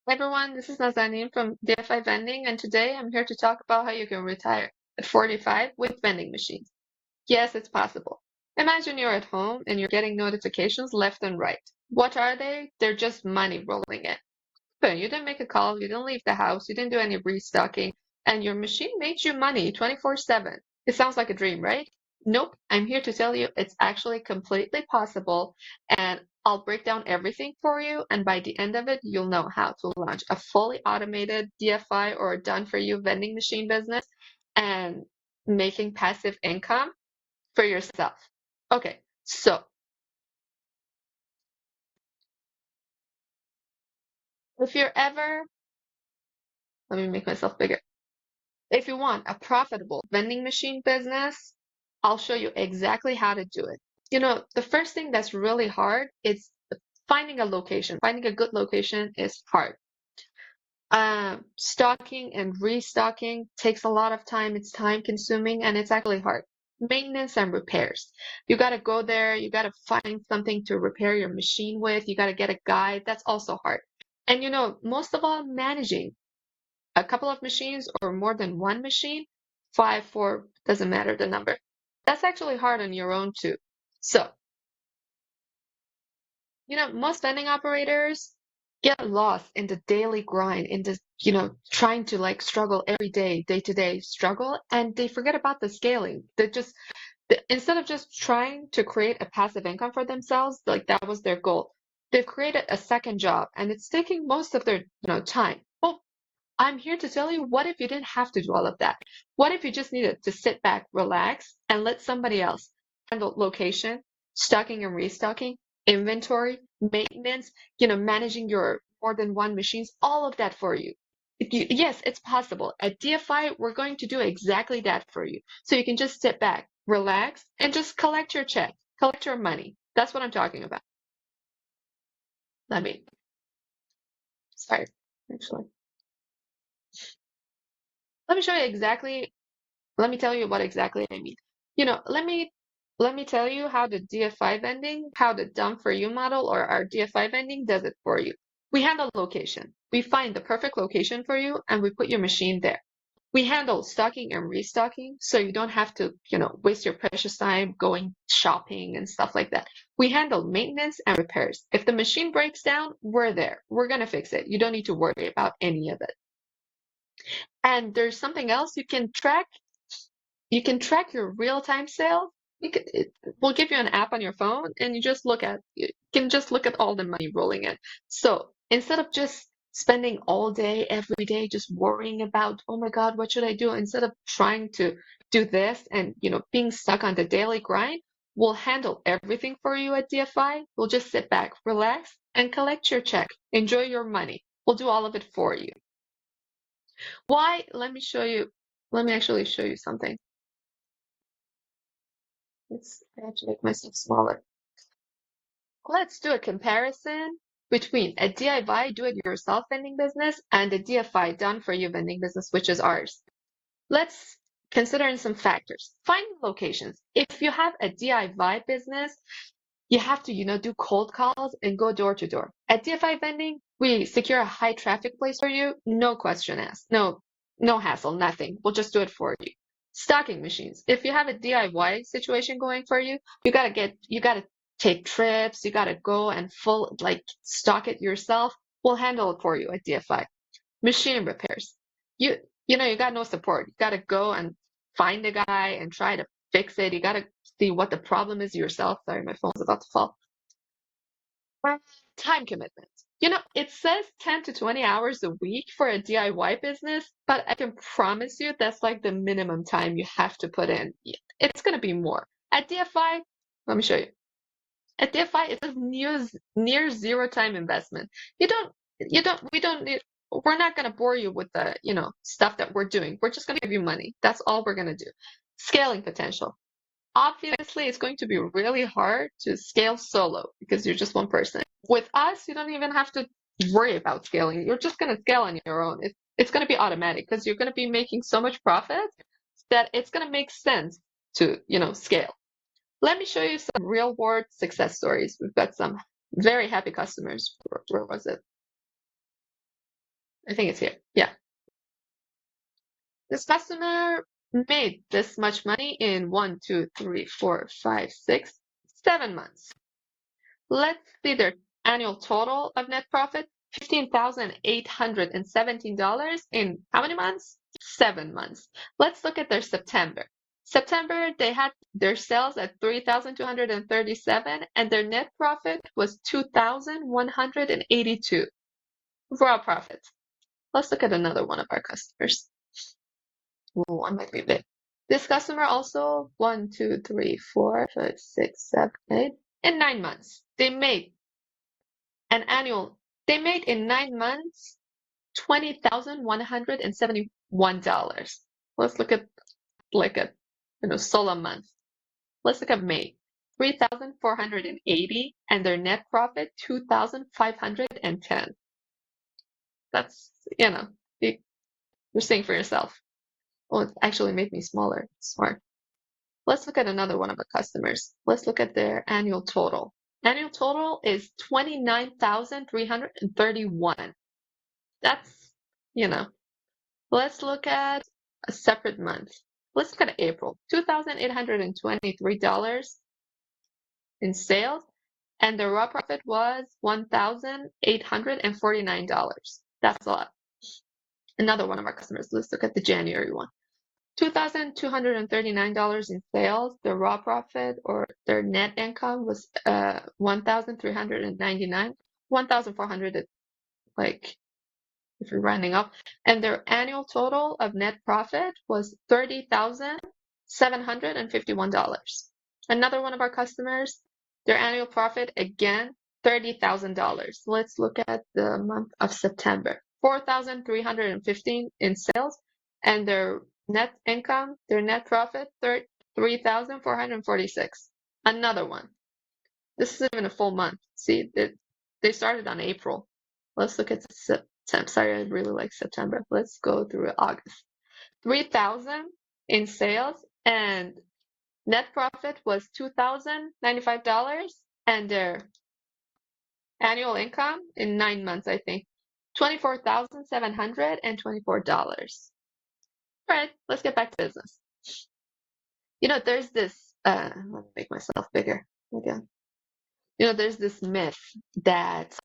Hi everyone, this is Nazanin from DFY Vending, and today I'm here to talk about how you can retire at 45 with vending machines. Yes, it's possible. Imagine you're at home and you're getting notifications left and right. What are they? They're just money rolling in. But you didn't make a call, you didn't leave the house, you didn't do any restocking, and your machine made you money 24/7. It sounds like a dream, right? Nope, I'm here to tell you it's actually completely possible, and I'll break down everything for you, and by the end of it, you'll know how to launch a fully automated DFI or a done-for-you vending machine business and making passive income for yourself. Okay, so if you're ever, let me make myself bigger. If you want a profitable vending machine business, I'll show you exactly how to do it. The first thing that's really hard is finding a location. Finding a good location is hard. Stocking and restocking takes a lot of time. It's time consuming and it's actually hard. Maintenance and repairs. You got to go there. You got to find something to repair your machine with. You got to get a guide. That's also hard. And most of all, managing a couple of machines or more than one machine, five, four, doesn't matter the number. That's actually hard on your own too. So, most vending operators get lost in the daily grind, in the, trying to like struggle every day, day to day struggle, and they forget about the scaling. Instead of just trying to create a passive income for themselves, like that was their goal, they've created a second job and it's taking most of their, time. Well, I'm here to tell you, what if you didn't have to do all of that? What if you just needed to sit back, relax, and let somebody else handle location, stocking and restocking, inventory, maintenance, managing your more than one machines, all of that for you. Yes, it's possible. At DFI, we're going to do exactly that for you. So you can just sit back, relax, and just collect your check, collect your money. That's what I'm talking about. Let me start, actually. Let me show you exactly Let me tell you what exactly I mean. Let me tell you how the DFI vending, how the done for you model or our DFI vending does it for you. We handle location. We find the perfect location for you and we put your machine there. We handle stocking and restocking, so you don't have to, waste your precious time going shopping and stuff like that. We handle maintenance and repairs. If the machine breaks down, we're there. We're gonna fix it. You don't need to worry about any of it. And there's something else you can track your real-time sales. We'll give you an app on your phone and you can just look at all the money rolling in. So instead of just spending all day, every day, just worrying about, oh my God, what should I do? Instead of trying to do this and, being stuck on the daily grind, we'll handle everything for you at DFI. We'll just sit back, relax, and collect your check. Enjoy your money. We'll do all of it for you. Why? Let me show you. Let me actually show you something. I have to make myself smaller. Let's do a comparison between a DIY do-it-yourself vending business and a DFI done-for-you vending business, which is ours. Let's consider some factors. Finding locations. If you have a DIY business, you have to, do cold calls and go door to door. At DFI vending, we secure a high traffic place for you, no question asked. No hassle, nothing. We'll just do it for you. Stocking machines. If you have a DIY situation going for you, you gotta take trips, you gotta go and stock it yourself. We'll handle it for you at DFI. Machine repairs. You got no support. You gotta go and find a guy and try to fix it. You gotta see what the problem is yourself. Sorry, my phone's about to fall. Time commitment. It says 10 to 20 hours a week for a DIY business, but I can promise you that's like the minimum time you have to put in. It's going to be more. At DFI, let me show you. At DFI, it's a near zero time investment. We don't need, we're not going to bore you with the, stuff that we're doing. We're just going to give you money. That's all we're going to do. Scaling potential. Obviously, it's going to be really hard to scale solo because you're just one person. With us, you don't even have to worry about scaling. You're just going to scale on your own. It's going to be automatic because you're going to be making so much profit that it's going to make sense to, scale. Let me show you some real world success stories. We've got some very happy customers. Where was it? I think it's here. Yeah. This customer made this much money in 7 months. Let's see their annual total of net profit, $15,817 in how many months? 7 months. Let's look at their September. September, they had their sales at 3,237 and their net profit was 2,182. Raw profit. Let's look at another one of our customers. Oh, I might be big. This customer also 1, 2, 3, 4, 5, 6, 7, 8. In 9 months, an annual. They made in 9 months $20,171. Let's look at like a solo month. Let's look at May. 3,480 and their net profit 2,510. That's you're seeing for yourself. Oh, it actually made me smaller. Smart. Let's look at another one of our customers. Let's look at their annual total. Annual total is 29,331. That's, let's look at a separate month. Let's look at April. $2,823 in sales, and the raw profit was $1,849. That's a lot. Another one of our customers. Let's look at the January one. $2,239 in sales. The raw profit or their net income was 1,399, 1,400 like if you're rounding up, and their annual total of net profit was $30,751. Another one of our customers, their annual profit again $30,000. Let's look at the month of September. 4,315 in sales, and their net income, their net profit 3,446. Another one. This isn't even a full month. See, they started on April. Let's look at September. Sorry, I really like September. Let's go through August. 3,000 in sales, and net profit was $2,095, and their annual income in 9 months, I think, $24,724. All right, let's get back to business. There's this, let me make myself bigger again. There's this myth that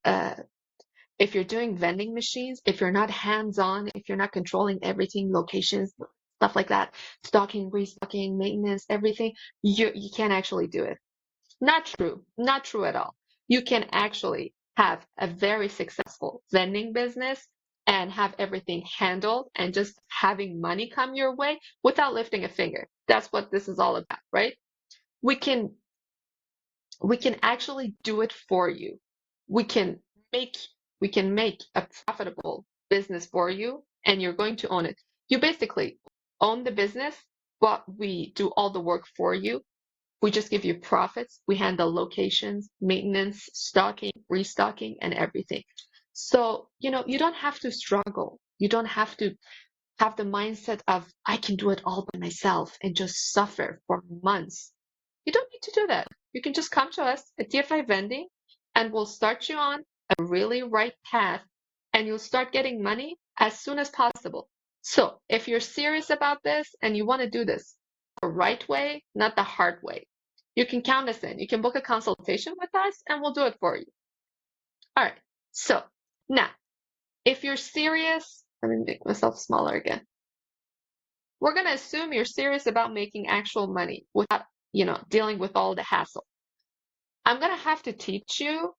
if you're doing vending machines, if you're not hands-on, if you're not controlling everything, locations, stuff like that, stocking, restocking, maintenance, everything, you can't actually do it. Not true. Not true at all. You can actually have a very successful vending business and have everything handled and just having money come your way without lifting a finger. That's what this is all about, right? We can actually do it for you. We can make a profitable business for you, and you're going to own it. You basically own the business, but we do all the work for you. We just give you profits. We handle locations, maintenance, stocking, restocking, and everything. So, you don't have to struggle. You don't have to have the mindset of, I can do it all by myself and just suffer for months. You don't need to do that. You can just come to us at DFY Vending and we'll start you on a really right path and you'll start getting money as soon as possible. So if you're serious about this and you want to do this the right way, not the hard way, you can count us in. You can book a consultation with us and we'll do it for you. All right. So now, if you're serious, let me make myself smaller again. We're going to assume you're serious about making actual money without, dealing with all the hassle. I'm going to have to teach you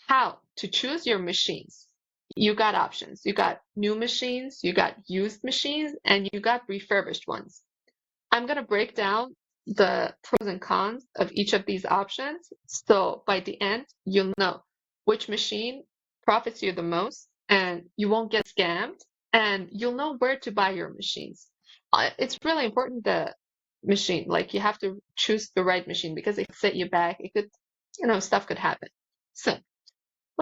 how to choose your machines. You got options. You got new machines, you got used machines, and you got refurbished ones. I'm going to break down the pros and cons of each of these options. So by the end, you'll know which machine profits you the most and you won't get scammed and you'll know where to buy your machines. It's really important, the machine, like you have to choose the right machine because it could set you back. It could, stuff could happen. So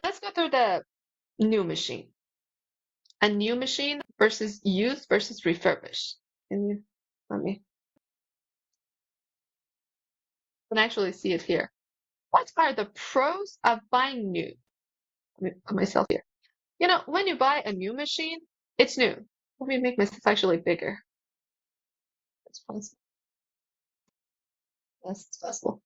let's go through the new machine. A new machine versus used versus refurbished. Let me can actually see it here. What are the pros of buying new? Let me put myself here. When you buy a new machine, it's new. Let me make myself actually bigger. It's possible. Yes, it's possible.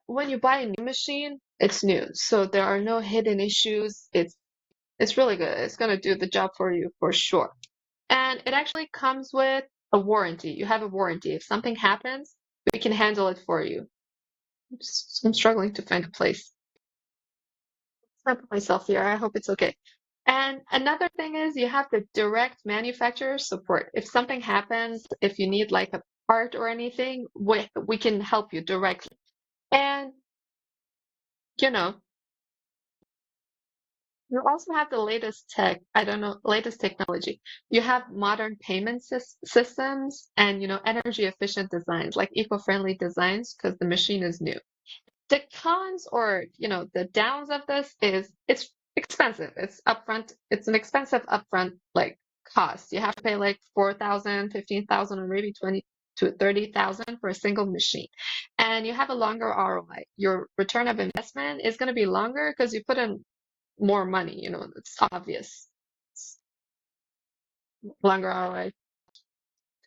When you buy a new machine, it's new, so there are no hidden issues. It's really good. It's gonna do the job for you for sure. And it actually comes with a warranty. You have a warranty. If something happens, we can handle it for you. I'm struggling to find a place. I'll put myself here. I hope it's okay. And another thing is you have the direct manufacturer support. If something happens, if you need like a part or anything, we can help you directly. And you know, you also have the latest tech, I don't know, latest technology. You have modern payment systems and, energy efficient designs, like eco-friendly designs, because the machine is new. The cons or, the downs of this is it's expensive. It's an expensive upfront like cost. You have to pay like 4,000, 15,000, or maybe 20 to 30,000 for a single machine. And you have a longer ROI. Your return of investment is going to be longer because you put in more money, it's obvious. It's longer ROI.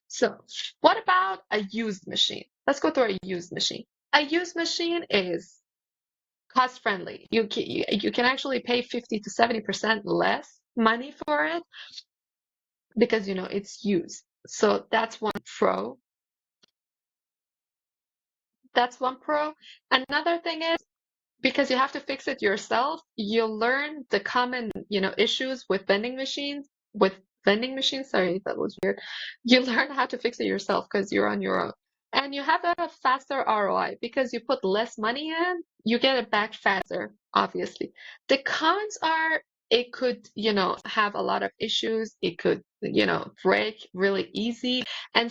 So, what about a used machine? Let's go through a used machine. A used machine is cost friendly. You can actually pay 50 to 70% less money for it because it's used. So that's one pro. That's one pro. Another thing is because you have to fix it yourself, you'll learn the common, issues with vending machines. Sorry, that was weird. You learn how to fix it yourself because you're on your own. And you have a faster ROI because you put less money in, you get it back faster, obviously. The cons are it could, have a lot of issues. It could, break really easy. And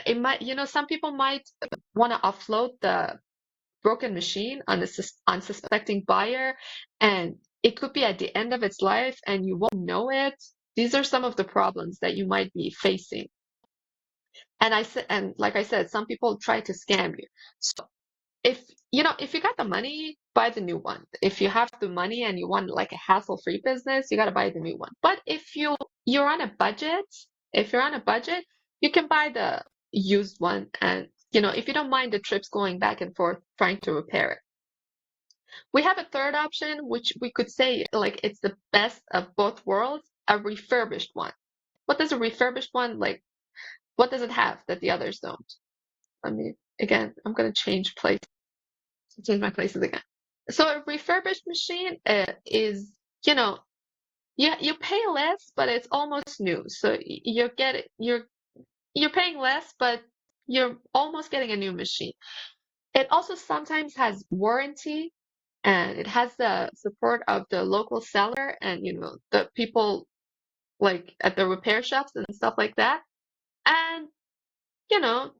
it might, some people might want to offload the broken machine on a unsuspecting buyer, and it could be at the end of its life and you won't know it. These are some of the problems that you might be facing. And like I said, some people try to scam you. So if you got the money, buy the new one. If you have the money and you want like a hassle-free business, you got to buy the new one. But if you're on a budget, if you're on a budget, you can buy the used one, and if you don't mind the trips going back and forth trying to repair it. We have a third option, which we could say like it's the best of both worlds, a refurbished one. What does a refurbished one like? What does it have that the others don't? Again, I'm gonna change my places again. So a refurbished machine is, you know, you pay less, but it's almost new. So you're paying less, but you're almost getting a new machine. It also sometimes has warranty, and it has the support of the local seller and the people like at the repair shops and stuff like that. And you know,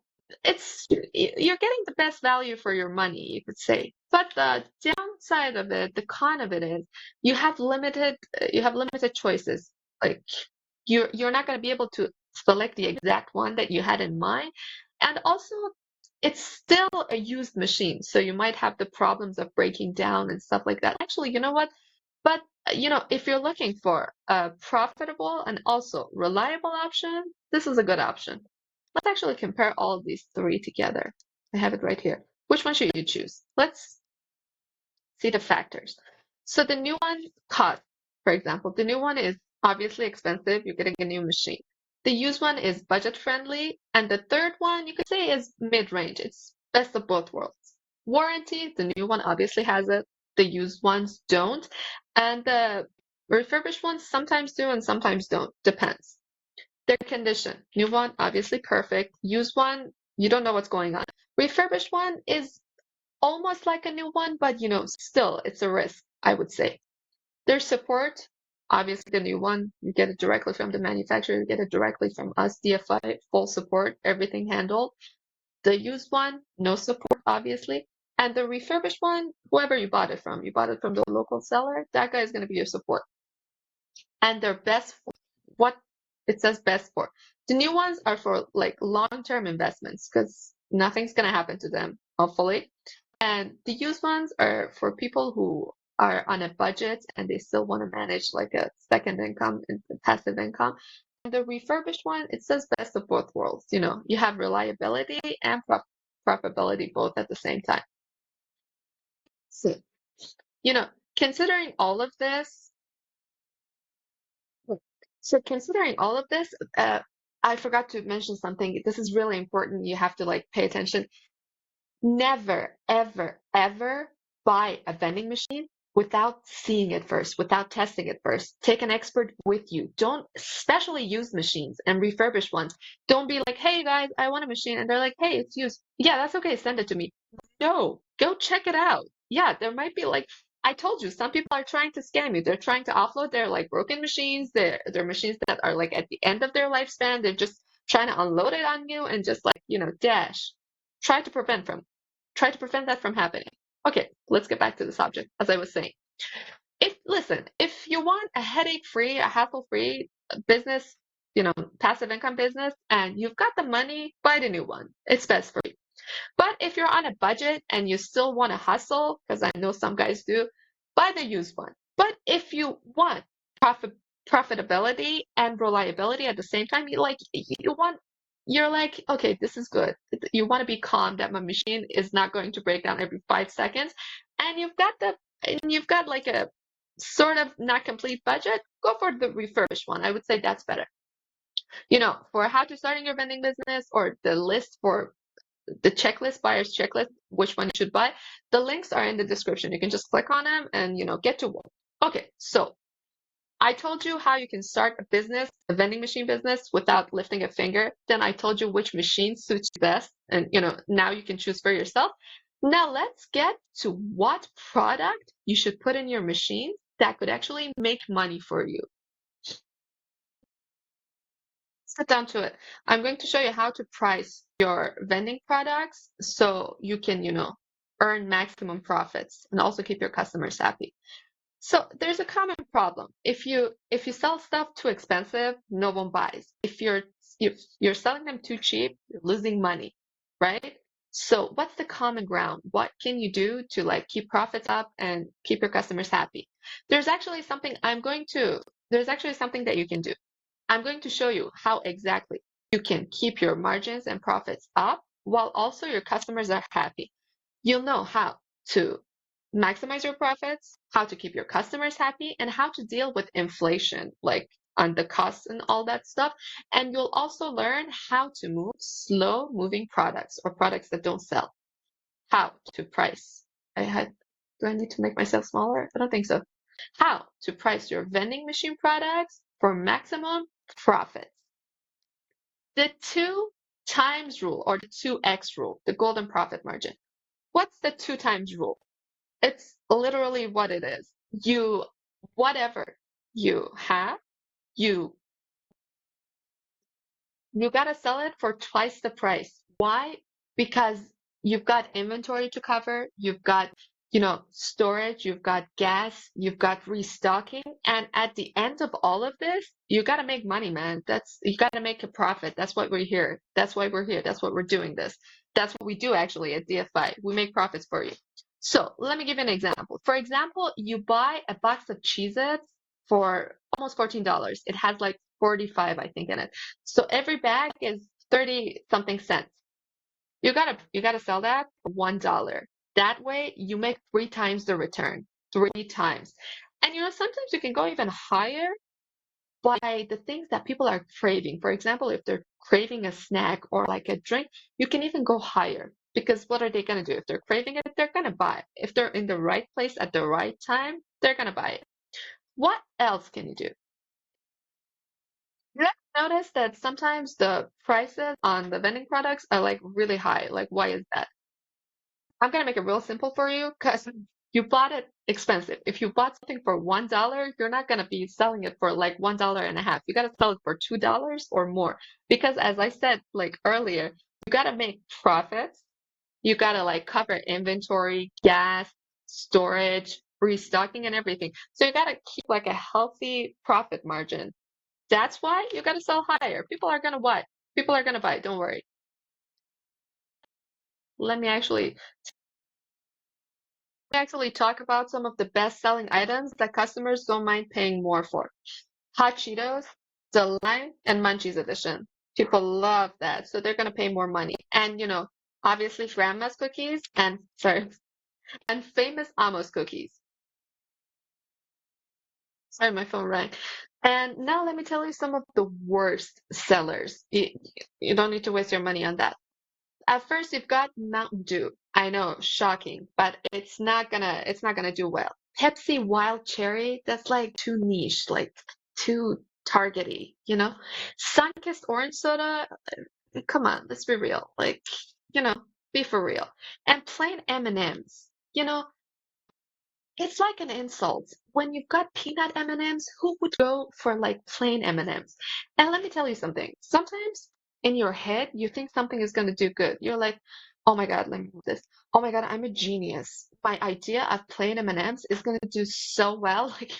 you're getting the best value for your money, you could say. But the downside of it, the con of it is you have limited choices. Like you're not going to be able to select the exact one that you had in mind. And also it's still a used machine, so you might have the problems of breaking down and stuff like that. Actually, you know what? But if you're looking for a profitable and also reliable option, this is a good option. Let's actually compare all of these three together. I have it right here. Which one should you choose? Let's see the factors. So the new one cost, for example, the new one is obviously expensive. You're getting a new machine. The used one is budget friendly. And the third one you could say is mid-range. It's best of both worlds. Warranty, the new one obviously has it. The used ones don't. And the refurbished ones sometimes do and sometimes don't. Depends. Their condition. New one, obviously perfect. Used one, you don't know what's going on. Refurbished one is almost like a new one, but still it's a risk, I would say. Their support, obviously the new one, you get it directly from the manufacturer, you get it directly from us, DFY, full support, everything handled. The used one, no support, obviously. And the refurbished one, whoever you bought it from the local seller, that guy is going to be your support. And they're best for what it says best for. The new ones are for like long-term investments because nothing's going to happen to them, hopefully. And the used ones are for people who are on a budget and they still want to manage like a second income and passive income. And the refurbished one, it says best of both worlds. You have reliability and profitability both at the same time. So, you know, considering all of this, considering all of this, I forgot to mention something. This is really important. You have to like pay attention. Never, ever, ever buy a vending machine without seeing it first, without testing it first. Take an expert with you. Don't, especially used machines and refurbished ones. Don't be like, hey guys, I want a machine. And they're like, hey, it's used. Yeah, that's okay. Send it to me. No, go check it out. Yeah, there might be like, I told you, some people are trying to scam you. They're trying to offload their like broken machines. They're machines that are like at the end of their lifespan. They're just trying to unload it on you and just like, dash. Try to prevent from Try to prevent that from happening. Okay, let's get back to the subject. As I was saying, if you want a headache-free, a hassle-free business, passive income business, and you've got the money, buy the new one. It's best for you. But if you're on a budget and you still want to hustle, because I know some guys do, buy the used one. But if you want profit, profitability and reliability at the same time, you're like, okay, this is good. You want to be calm that my machine is not going to break down every 5 seconds, and you've got like a sort of not complete budget. Go for the refurbished one. I would say that's better. For how to starting your vending business or the list for the checklist, buyer's checklist, which one you should buy. The links are in the description. You can just click on them and, get to work. Okay, so I told you how you can start a business, a vending machine business without lifting a finger. Then I told you which machine suits you best. And, now you can choose for yourself. Now let's get to what product you should put in your machine that could actually make money for you. Let's get down to it. I'm going to show you how to price your vending products so you can, earn maximum profits and also keep your customers happy. So there's a common problem. If you sell stuff too expensive, no one buys. If you're selling them too cheap, you're losing money, right? So what's the common ground? What can you do to like keep profits up and keep your customers happy? There's actually something that you can do. I'm going to show you how exactly you can keep your margins and profits up while also your customers are happy. You'll know how to maximize your profits, how to keep your customers happy, and how to deal with inflation, like on the costs and all that stuff. And you'll also learn how to move slow moving products or products that don't sell. How to price. Do I need to make myself smaller? I don't think so. How to price your vending machine products for maximum profits. The 2 times rule or the 2x rule, the golden profit margin. What's the 2 times rule? It's literally what it is. Whatever you have, you you gotta sell it for twice the price. Why? Because you've got inventory to cover, you've got, storage, you've got gas, you've got restocking, and at the end of all of this, you gotta make money, man. You gotta make a profit. That's what we're here. That's why we're here. That's what we're doing this. That's what we do actually at DFY. We make profits for you. So let me give you an example. For example, you buy a box of Cheez-Its for almost $14. It has like 45, I think, in it. So every bag is 30 something cents. You gotta sell that for $1. That way you make 3 times the return. 3 times. And sometimes you can go even higher by the things that people are craving. For example, if they're craving a snack or like a drink, you can even go higher. Because what are they gonna do? If they're craving it, they're gonna buy it. If they're in the right place at the right time, they're gonna buy it. What else can you do? You ever notice that sometimes the prices on the vending products are like really high? Like, why is that? I'm gonna make it real simple for you because you bought it expensive. If you bought something for $1, you're not gonna be selling it for like $1.50. You gotta sell it for $2 or more. Because as I said like earlier, you gotta make profits. You gotta like cover inventory, gas, storage, restocking and everything. So you gotta keep like a healthy profit margin. That's why you gotta sell higher. People are gonna buy. People are gonna buy. Don't worry. Let me actually We actually talk about some of the best-selling items that customers don't mind paying more for. Hot Cheetos, the Lime, and Munchies edition. People love that, so they're gonna pay more money. And obviously grandma's cookies and sorry, and famous Amos cookies. Sorry, my phone rang. And now let me tell you some of the worst sellers. You don't need to waste your money on that. At first, you've got Mountain Dew. I know, shocking, but it's not gonna do well. Pepsi Wild Cherry, that's like too niche, like too targety, you know? Sunkist Orange Soda, come on, let's be real. Like, you know, be for real. And plain M&Ms. It's like an insult. When you've got peanut M&Ms, who would go for like plain M&Ms? And let me tell you something. Sometimes in your head, you think something is going to do good. You're like, oh my God, let me move this. Oh my God, I'm a genius. My idea of plain M&Ms is going to do so well. Like,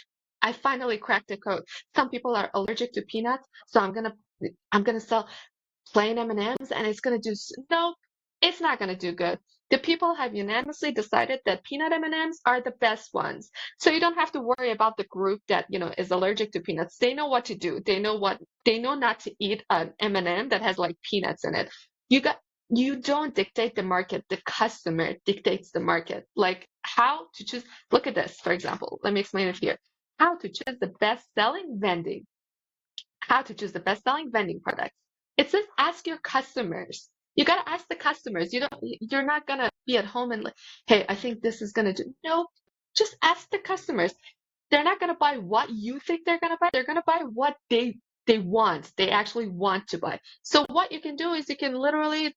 I finally cracked the code. Some people are allergic to peanuts, so I'm gonna sell plain M&Ms and it's going to do no, it's not going to do good. The people have unanimously decided that peanut M&Ms are the best ones. So you don't have to worry about the group that, is allergic to peanuts. They know what to do. They know not to eat an M&M that has like peanuts in it. You got you don't dictate the market. The customer dictates the market. Like how to choose. Look at this, for example. Let me explain it here. How to choose the best selling vending how to choose the best-selling vending products. It says ask your customers. You gotta ask the customers. You're not gonna be at home and like, hey, I think this is gonna do. No, just ask the customers. They're not gonna buy what you think they're gonna buy. They're gonna buy what they want. They actually want to buy. So what you can do is you can literally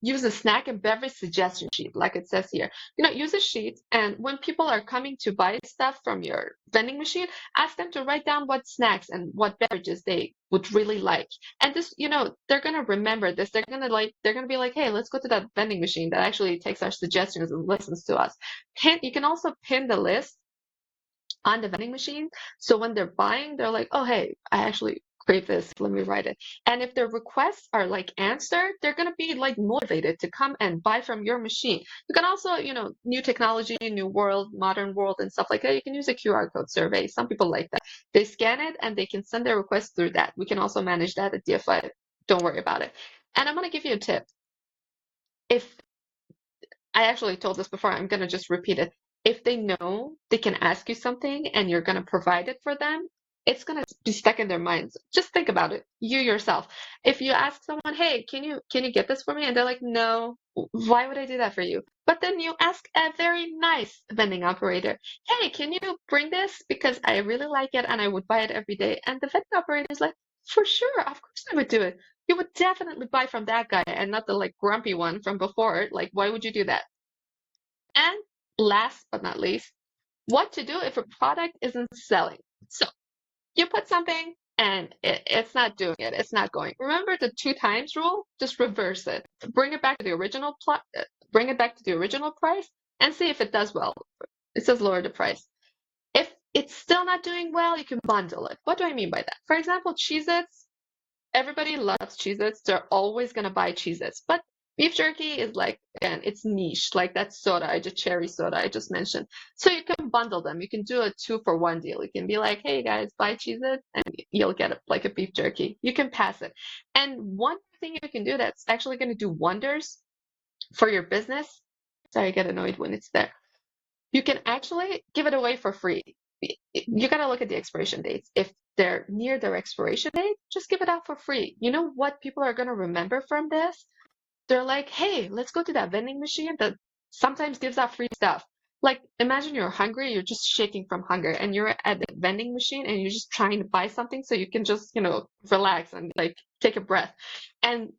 use a snack and beverage suggestion sheet, like it says here. Use a sheet, and when people are coming to buy stuff from your vending machine, ask them to write down what snacks and what beverages they would really like. And this, they're gonna remember this. They're gonna be like, hey, let's go to that vending machine that actually takes our suggestions and listens to us. You can also pin the list on the vending machine. So when they're buying, they're like, oh, hey, I actually crave this. Let me write it. And if their requests are like answered, they're going to be like motivated to come and buy from your machine. You can also, new technology, new world, modern world, and stuff like that. You can use a QR code survey. Some people like that. They scan it and they can send their requests through that. We can also manage that at DFY. Don't worry about it. And I'm going to give you a tip. If I actually told this before, I'm going to just repeat it. If they know they can ask you something and you're going to provide it for them, it's going to be stuck in their minds. Just think about it, you yourself. If you ask someone, "Hey, can you get this for me?" and they're like, "No, why would I do that for you?" But then you ask a very nice vending operator, "Hey, can you bring this because I really like it and I would buy it every day." And the vending operator is like, "For sure, of course I would do it." You would definitely buy from that guy and not the like grumpy one from before. Like, why would you do that? And last but not least, what to do if a product isn't selling. So you put something and it's not doing it. It's not going. Remember the two times rule? Just reverse it. Bring it back to the bring it back to the original price and see if it does well. It says lower the price. If it's still not doing well, you can bundle it. What do I mean by that? For example, Cheez-Its. Everybody loves Cheez-Its. They're always gonna buy Cheez-Its. But beef jerky is like, again, it's niche, like that soda, cherry soda I just mentioned. So you can bundle them. You can do a 2-for-1 deal. You can be like, hey guys, buy Cheez-Its and you'll get like a beef jerky. You can pass it. And one thing you can do that's actually gonna do wonders for your business. Sorry, I get annoyed when it's there. You can actually give it away for free. You got to look at the expiration dates. If they're near their expiration date, just give it out for free. You know what people are going to remember from this? They're like, hey, let's go to that vending machine that sometimes gives out free stuff. Like, imagine you're hungry, you're just shaking from hunger, and you're at the vending machine and you're just trying to buy something so you can just, relax and like take a breath. And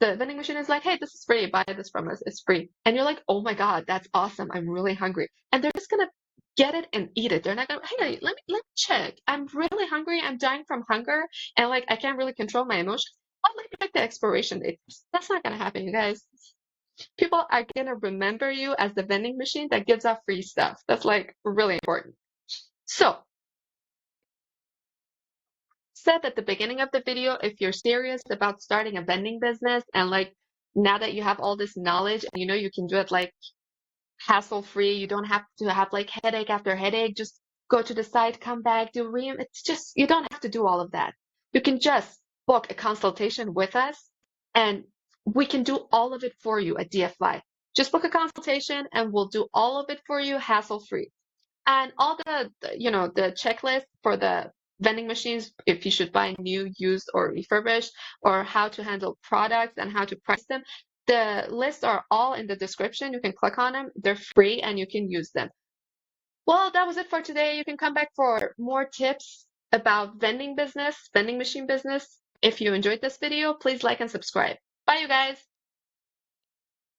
the vending machine is like, hey, this is free. Buy this from us. It's free. And you're like, oh my God, that's awesome. I'm really hungry. And they're just gonna get it and eat it. They're not gonna, hey, let me check. I'm really hungry. I'm dying from hunger, and like I can't really control my emotions. I'll let me check the expiration date. That's not gonna happen, you guys. People are gonna remember you as the vending machine that gives out free stuff. That's like really important. So, said at the beginning of the video, if you're serious about starting a vending business and like now that you have all this knowledge and you know you can do it like hassle-free. You don't have to have like headache after headache. Just go to the site, come back, do ream. It's just, you don't have to do all of that. You can just book a consultation with us and we can do all of it for you at DFY. Just book a consultation and we'll do all of it for you hassle-free. And all the checklist for the vending machines, if you should buy new, used, or refurbished, or how to handle products and how to price them, the lists are all in the description. You can click on them. They're free and you can use them. Well, that was it for today. You can come back for more tips about vending business, vending machine business. If you enjoyed this video, please like and subscribe. Bye, you guys.